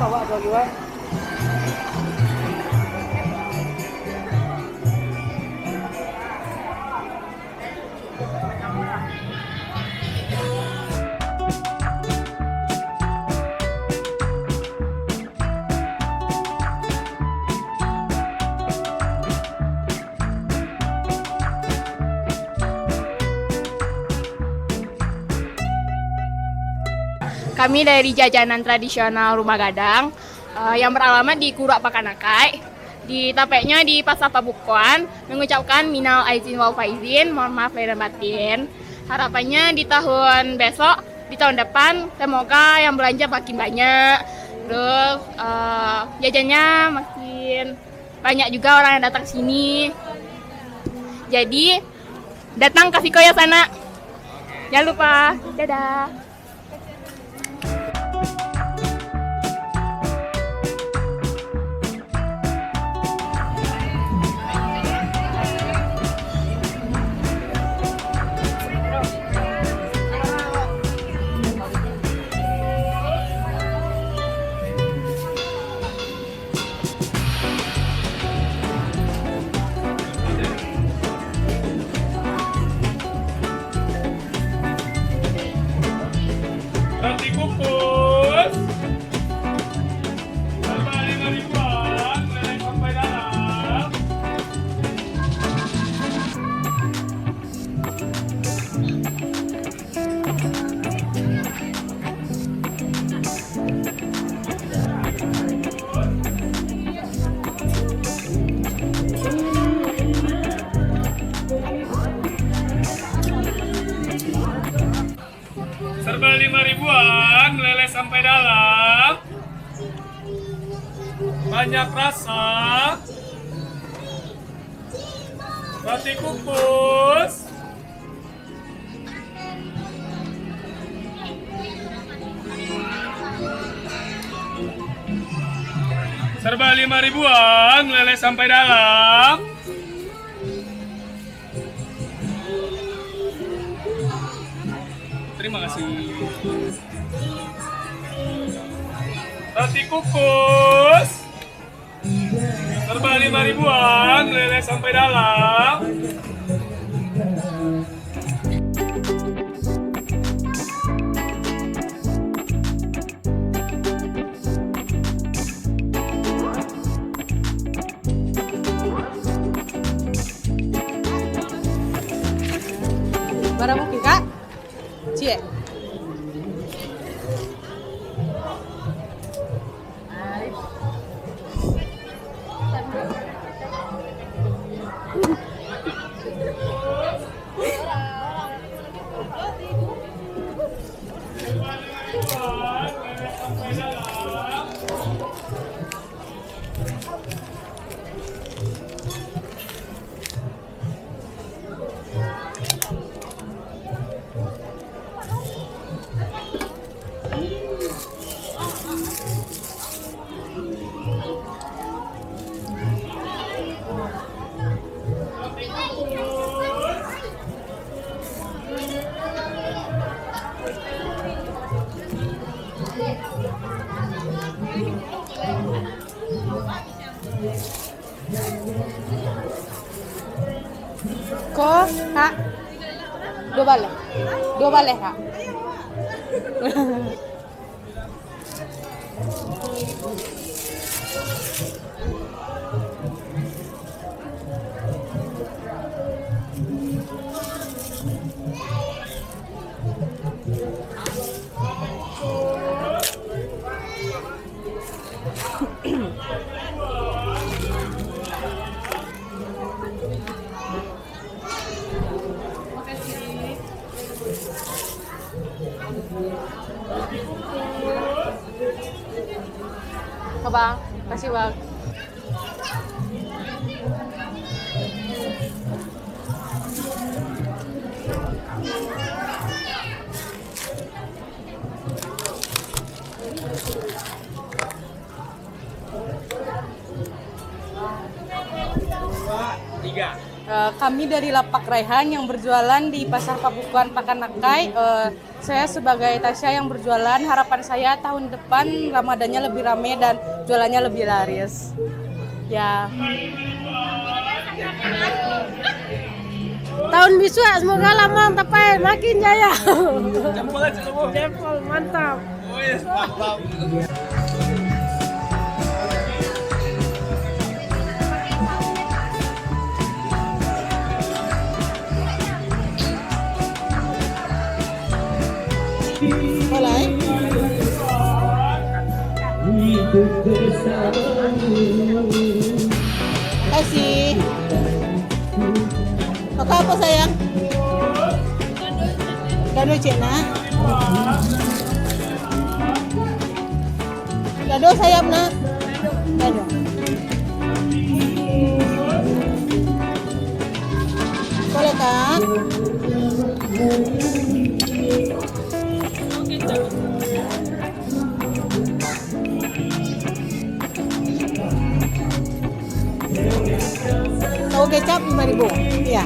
bawa atau gimana? Kami dari jajanan tradisional Rumah Gadang yang beralamat di Kurak Pakanakai. Di tapeknya di Pasar Pabukuan mengucapkan minal aizin wal faizin, mohon maaf lahir dan batin. Harapannya di tahun besok, di tahun depan semoga yang belanja makin banyak. Terus jajannya makin banyak juga orang yang datang sini. Jadi datang ke Viko ya sana. Jangan lupa. Dadah. Roti kukus serba 5.000-an, lele sampai dalam. Serba 5.000-an, lele sampai dalam. Banyak rasa. Roti kukus. Serba 5.000-an, lele sampai dalam. Terima kasih. Roti kukus serba 5.000-an, lele sampai dalam. Barang mungkin kak? Cie. Kok, kak? Dua balik kak. Bang, kasih bang. Kami dari Lapak Raihan yang berjualan di Pasar Pabukuan Pakanakai. Saya sebagai Tasya yang berjualan, harapan saya tahun depan Ramadannya lebih ramai dan jualannya lebih laris. Ya. Tahun bisu semoga lama tapi makin jaya. Jempol aja kamu. Jempol mantap. Wes, mantap. Mulai. Kasih. Pakai apa sayang? Gado cina. Gado sayap na. Gado. Boleh kan? Tahu kecap 5.000. Iya.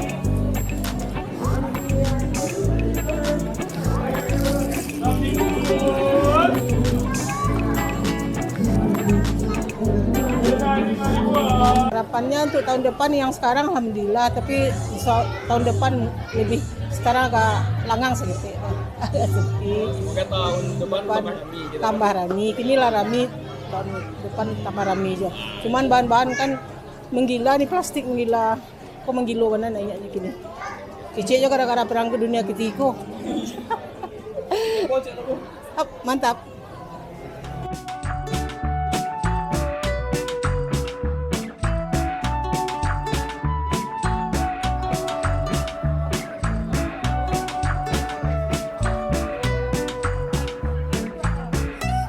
Harapannya untuk tahun depan yang sekarang alhamdulillah, tapi tahun depan lebih sekarang agak langang sedikit. Agak sedikit. Semoga tahun depan Tambah rami. Inilah rami, tahun depan tambah rami aja. Cuman bahan-bahan kan menggila nih, plastik menggila. Kok menggilo kan naiknya gini. Kecilnya gara-gara perang ke dunia ketiga. Mantap.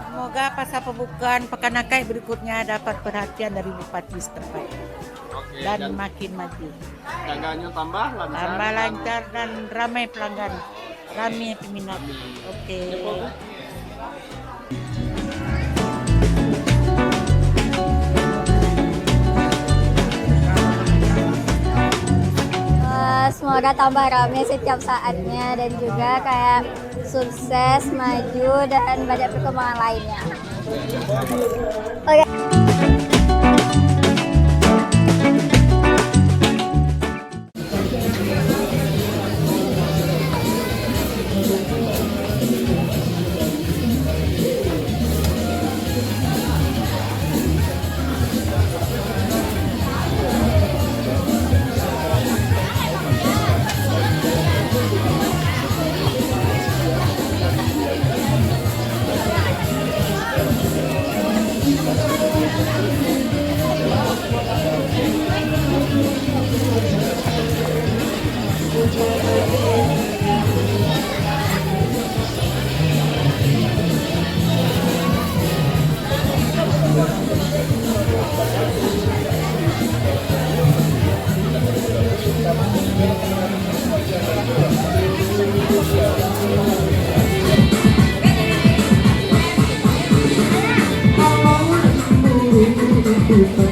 Semoga Pasar Pabukuan Pakanakai berikutnya dapat perhatian dari Bupati setempat dan makin maju. Dagangnya tambah lancar. Tambah lancar dan ramai pelanggan, ramai peminat. Oke. Semoga tambah ramai setiap saatnya dan juga kayak sukses, maju dan banyak perkembangan lainnya. Oke. Hãy subscribe cho kênh Ghiền Mì Gõ để không bỏ lỡ những video hấp dẫn.